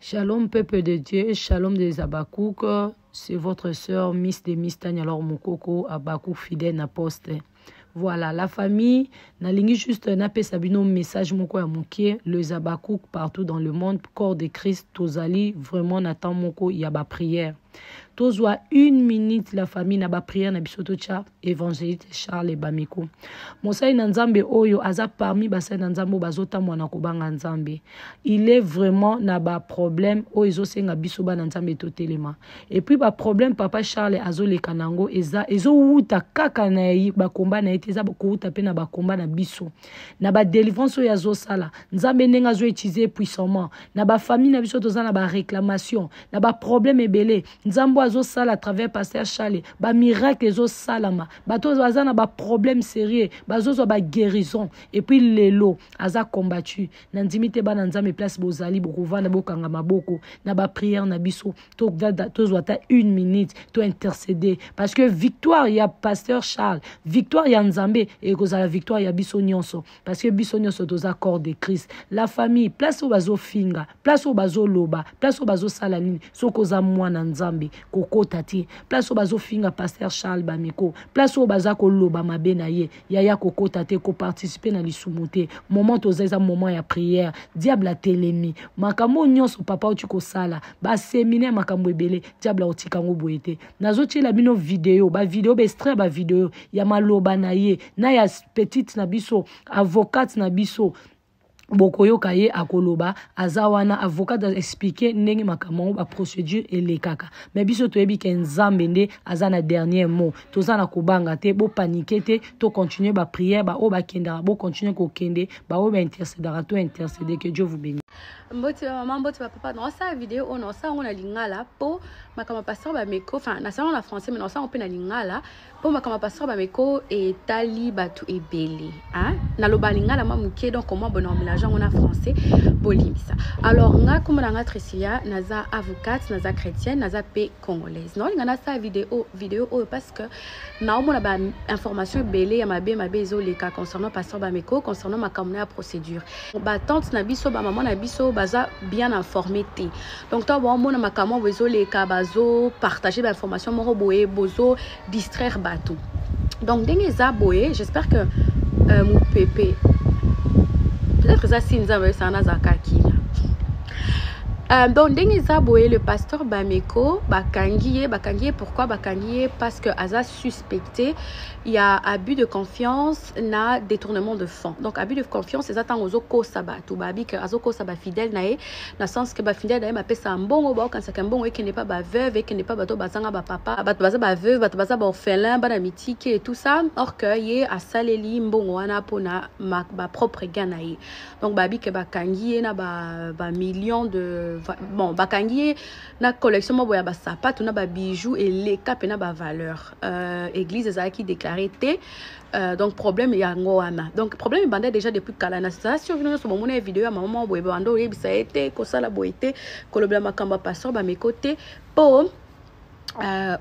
Shalom peuple de Dieu, shalom des Abakouk, c'est votre sœur Miss de Miss Tanya alors Mokoko, Abakouk fidèle aposte. Voilà, la famille, n'a juste un sabino message moko ya moké, les Abakouk partout dans le monde, corps de Christ, tozali, vraiment n'attend moko yaba prière. Tozwa 1 minute la famille na ba prière na bisoto cha évangéliste Charles Bamiko. Mosai na nzambe oyo aza parmi basai na nzambe bazota mwana kobanga nzambe. Il est vraiment na ba problème o ezosenga biso ba na nzambe totelema. Et puis ba problème papa Charles azole kanango eza uta kaka na yi ba komba na ete eza ko uta pe na ba komba na biso. Na ba délivrance oyo azo sala nzambe ndenga zo utiliser puissamment. Na ba famille na biso toza na ba réclamation, na ba problème ebele. Nzambo azo sala à travers pasteur Charles ba miracle ezo salama bato bazana ba problème sérieux bazo ba guérison et puis lelo aza combattu na ndimite ba na nzambe place bozali bokovanda bokanga maboko na ba prière na biso to zwata 1 minute to intercéder parce que victoire ya pasteur Charles, victoire ya nzambe et kozala victoire ya biso nyonso parce que biso nyonso toza corps de Christ. La famille place o bazo finga, place o bazo loba, place o bazo sala nini sokoza mwana nzambe koko tati, place o bazo finga pasteur Charles Bamiko, place o baza ko loba mabe na ye yaya koko tate ko participer na lisumuté moment toza moment ya prière diable a telemi makambo nyonso papa o tiko sala ba séminaire makambo ebele diable o tikango boyete nazo tshela bino vidéo ba extrait ba vidéo ya maloba na ye na ya petite na biso avocate na biso bokoyoka ye akoloba azawana avocat expliquer ndenge makambo ba procédure elekaka mais biso toyebi ke nzambe nde azana dernier mot tozana kobanga te bo paniquer te to continuer ba prière ba o ba kendara bo continuer ko kende ba o ba intercédera to intercéder. Que Dieu vous bénisse. Mboti maman mboti papa dans sa vidéo on ça on a lingala po makama pasteur ba meko enfin na salon en français mais dans ça on peut na lingala po makama pasteur ba meko et tali batu ebele hein na loba lingala mamuke donc comment bon mélange on a français bolimisa alors nga comme nga Tricilia naza avocate naza chrétienne naza pe congolaise non ngana sa vidéo parce que na on a ba information ebele ya mabe zo les cas concernant pasteur ba meko concernant makamna procédure ba tante na biso ba maman na biso baza bien informé té donc toi bon mon makamo bezo les cas bazo partager l'information moro boye bozo distraire batou donc dengue za boye j'espère que mon pépé peut-être ça si nous avons ça na zakaki donc dengue za boye le pasteur Bameko bakangiye pourquoi bakangiye parce que aza suspecté il y a abus de confiance na détournement de fonds donc abus de confiance c'est attend aux oko sabatu babi que azoko saba fidèle nae na sens que ba fidèle nae ba pesa mbongo ba quand c'est qu'un bon et qui n'est pas ba veuve et qui n'est pas bato bazanga ba papa bato baza ba veuve bato baza ba orphelin ba na mitike et tout ça or que yé a saleli mbongo wana pona ba propre ganae donc babi que bakangiye na ba millions de bon bakangiye na collection mo boya ba sapato na ba bijoux et les cap na ba valeur église ezaki déclaré donc problème ya ngoana donc problème bandait déjà depuis kalana ça sur une sur mon vidéo à maman boye bando yebisa été ko sala boyete ko lobela makamba pasteur ba mes côtés po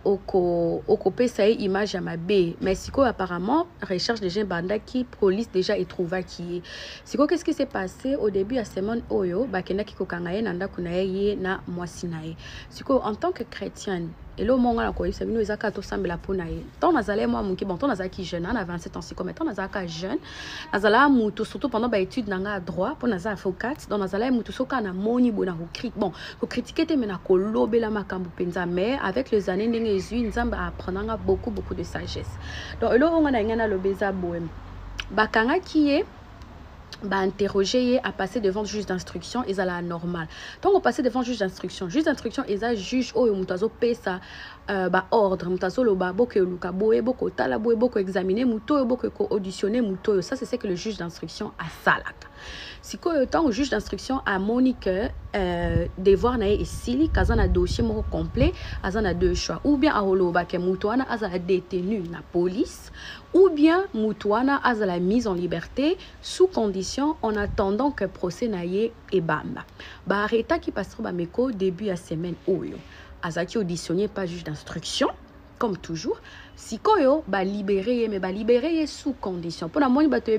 oko pesa image à ma b mais siko apparemment recherche des gens banda qui police déjà et trouva qui siko qu'est-ce qui s'est passé au début à semaine oyo bakenda ki kokangaye nanda kunaye na mwasinaye siko en tant que chrétienne et là mon gars quoi ça vient nous akato sambela ponaye tant nazale moi mon qui bon tant nazaki jeune on a 27 ans c'est comme tant nazaka jeune nazala mutu surtout pendant ba étude nanga droit pour nazala avocate donc nazala mutu soka na moni bona ko critique bon ko critiquer te mena ko lobela makambu penza mais avec les années ndenge ezui nzamba apprendanga beaucoup de sagesse donc là on a ngana lobeza boem bakanga qui est bah interroger à passer devant le juge d'instruction et ça la normal donc on passer devant le juge d'instruction et ça juge oh mutazo pesa bah ordre mutazo lo ba boko luka boye boko tala boye boko examiner muto boko ko auditionner muto ça c'est ce que le juge d'instruction a salaka si quoi autant au juge d'instruction à Monique devoir na et sili kazana dossier mo complet azana deux choix ou bien a holoba ke mutoana azala détenu na police ou bien mutoana azala mise en liberté sous condition en attendant que procès naie et bamba ba arrêta qui passera ba meko début à semaine oyo azaki auditionné pas juge d'instruction comme toujours si koyo ba libérer mais ba libérer sous condition pour la moindre ba te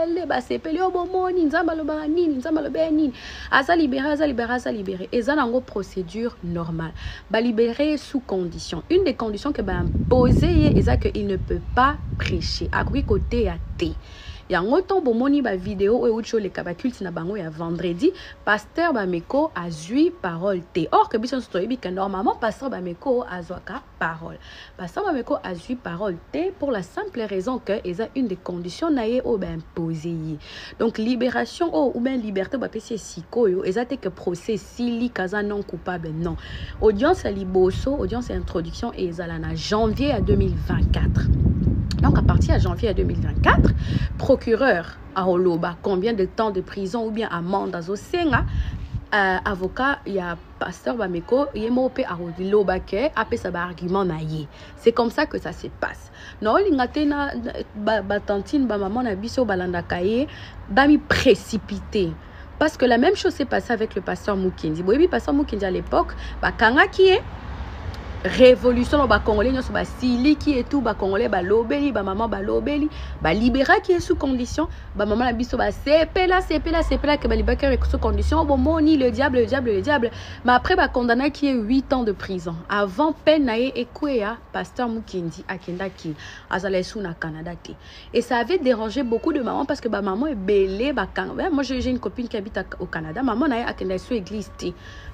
ebele ba sepeli obomoni nzamba loba nini nzamba loba nini aza libéré et ça nango procédure normale ba libérer sous condition. Une des conditions que ba imposer et ça que il ne peut pas prêcher à côté à T. Yango ton bomoni ba vidéo et autre les cabaculte na bango ya vendredi pasteur Bameko a zui parole T. Or que biso story que normalement pasteur Bameko a zoaka parole. Pasteur Bameko a zui parole T pour la simple raison que eza une des conditions naie au ben imposé. Donc libération ou ben liberté ba pesi sikoyo eza te que procès sili kaza non coupable non. Audience à liboso, audience à introduction et ezala na janvier à 2024. Donc à partir de janvier 2024, procureur à Oloba, combien de temps de prison ou bien amende à Zosenga, avocat, il y a pasteur Bameko, il y a mopé à Oloba ke après ça argument naïe. C'est comme ça que ça se passe. Non, il y a batantine ba maman na biso balanda kaye, ba mi précipité. Parce que la même chose s'est passée avec le pasteur Mukendi. Oui, pasteur Mukendi à l'époque, ba kanga qui est révolution ba congolais nyonso ba sili qui et tout ba congolais ba lobeli ba maman ba lobeli ba libéra qui est sous condition ba maman la biso ba sepela que ba libéra est sous condition bon moni le diable mais après ba condamné qui est 8 ans de prison avant peine nae ekwea pasteur Mukendi akenda ki azala sous na Canada et ça avait dérangé beaucoup de mamans parce que ba maman est belé ba moi j'ai une copine qui habite au Canada maman nae akenda sous église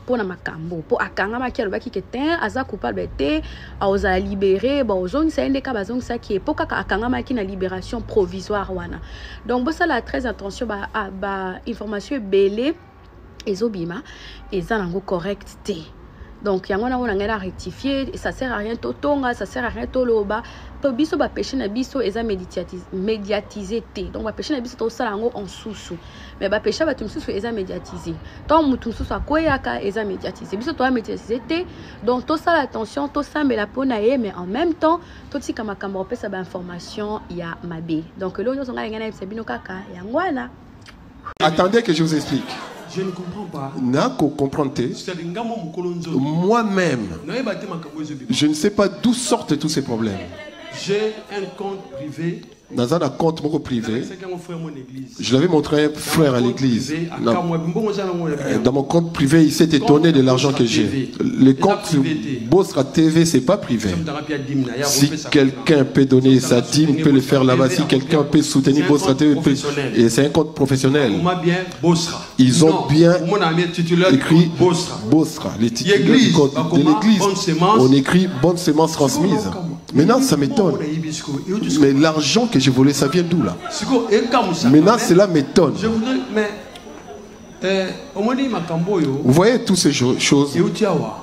pour na makambo pour akanga makialo baki ketin aza coupable té aoza libéré bon zone ça indeka bazong ça qui est pour akanga maki na libération provisoire wana donc ça la très attention ba information belé ezobima eza nango correct té donc yango na on a rectifier et ça sert à rien totonga ça sert à rien toloba to biso ba péché na biso eza médiatisé té donc ba péché na biso to sala ngo en sous mais ba péché ba tumsusu eza médiatisé tant mutumsusu akoyaka eza médiatisé biso to médiatisé té donc to sala attention to sambela pona ye mais en même temps to tika makambo pesa ba information ya mabe donc lo nyo songa ngana ebino kaka yangwana. Attendez que je vous explique. Je ne comprends pas. Moi-même, je ne sais pas d'où sortent tous ces problèmes. J'ai un compte privé. Dans un compte privé, je l'avais montré à un frère à l'église. Dans mon compte privé, il s'est étonné de l'argent que j'ai. Le compte Bosra TV, c'est pas privé. Si quelqu'un peut donner sa dîme, peut le faire là-bas. Si quelqu'un peut soutenir Bosra TV, et c'est un compte professionnel. Ils ont bien écrit Bosra, les titulaires du compte de l'église. On écrit bonne semence transmise. Maintenant, ça m'étonne. Mais l'argent que je voulais, ça vient d'où là? Maintenant, cela m'étonne. Vous voyez toutes ces choses,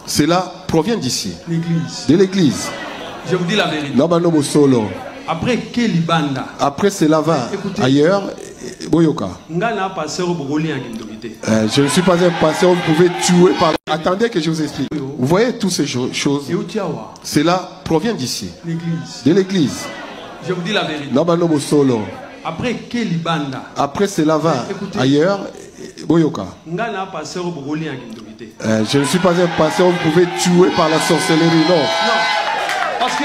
cela provient d'ici, de l'église. Je vous dis la vérité. Après, cela va ailleurs. Boyoka. Je ne suis pas un pasteur, vous pouvez tuer par... Attendez que je vous explique. Vous voyez toutes ces choses, cela provient d'ici, de l'église. Je vous dis la vérité. Après, cela va ailleurs. Boyoka. Je ne suis pas un pasteur, vous pouvez tuer par la sorcellerie, non. Parce que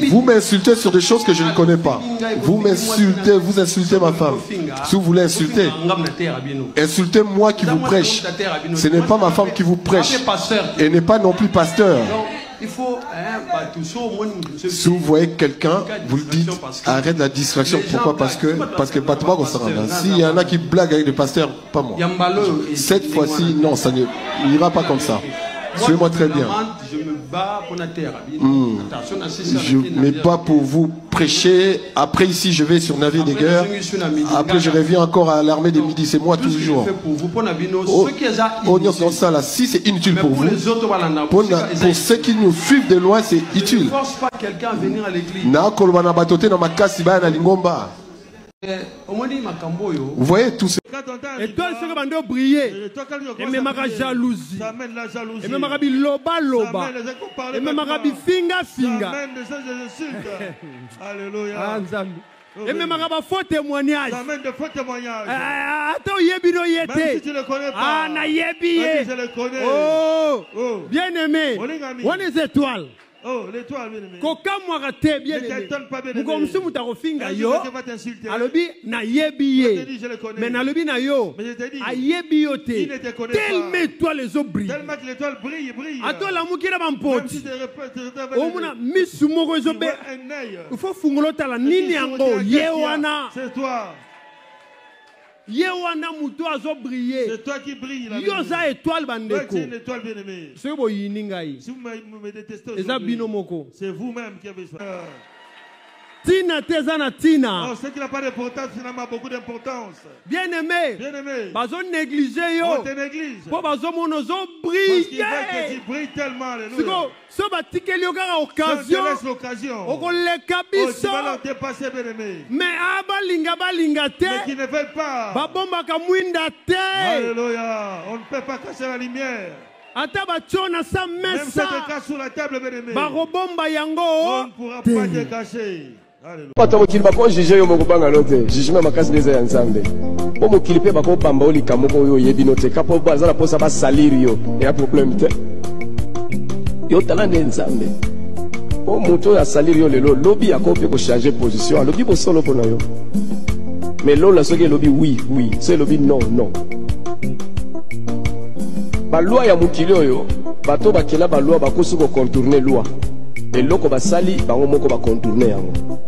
vous m'insultez sur des choses que je ne connais pas. Vous m'insultez, vous insultez ma femme. Si vous voulez insulter, insultez moi qui vous prêche. Ce n'est pas ma femme qui vous prêche. Et n'est pas non plus pasteur. Si vous voyez quelqu'un, vous le dites, arrête la distraction. Pourquoi? Parce que s'il y en a qui blaguent avec le pasteur, pas moi. Cette fois-ci, non, ça n'ira pas comme ça. Suivez-moi très bien. Je ne mets pas pour vous prêcher. Après ici, je vais sur navire des guerres. Après, je reviens encore à l'armée des Midi. C'est moi toujours. Dans ça là, si c'est inutile pour vous, pour ceux qui nous suivent de loin, c'est utile. Ne force pas quelqu'un à venir à l'église. Vous voyez tout ce... Et toi, ce que bando briller, et même ma jalousie, et même ma loba loba, et même ma finga finga. Alléluia. Et même ma faux témoignage. Attends, yebino yete. Ah, na yebi. Oh, bien aimé. On est étoiles. Oh, l'étoile, bien aimé. Kokamwa te bien aimé. Mukomsu mutakofinga yo. Alobi na yebiye. Mais na lobi na yo. Ayebi yo te. Tellement étoile les eaux brillent. Tellement que l'étoile brille. Ato la mukira bampoti. Omuna misu moko zobe. Il faut fungolota la nini yango yewana. C'est toi. Yewana muto azo briller. C'est toi qui brille là. Yo za étoile bandeko. C'est une étoile bien aimée. C'est bo yiningai. Si vous me détestez aujourd'hui. C'est vous-même qui avez choisi. Tina tezana tina. Oh, ce qui n'a pas d'importance, finalement, beaucoup d'importance. Bien aimé. Bien aimé. Bazo négliger yo. On te néglige. Pour bazo monozo briller. Parce qu'il veut que tu brilles tellement. Alléluia. So batike liogara occasion. On te laisse l'occasion. On le kabiso. Oh, tu vas leur dépasser, bien aimé. Mais balinga te. Mais qui ne veulent pas. Babomba kamwinda te. Alléluia. On ne peut pas cacher la lumière. Même si tu caches sur la table, bien aimé. On ne pourra pas te cacher. Bato mokili bako juger yo mokubanga lote jugement makasi neza ya nzambe po mokili pe bako pamba olika moko yo yebi note kapo bazala posa ba salir yo ya problème te yo talande nzambe po moto ya salir yo lelo lobi yako pe ko changer position alobi bo solo pona yo mais lola soki lobi oui c'est lobi non ba loi ya mokili oyo bato bakela ba loi bakosi ko contourner loi eloko basali bango moko ba contourner yango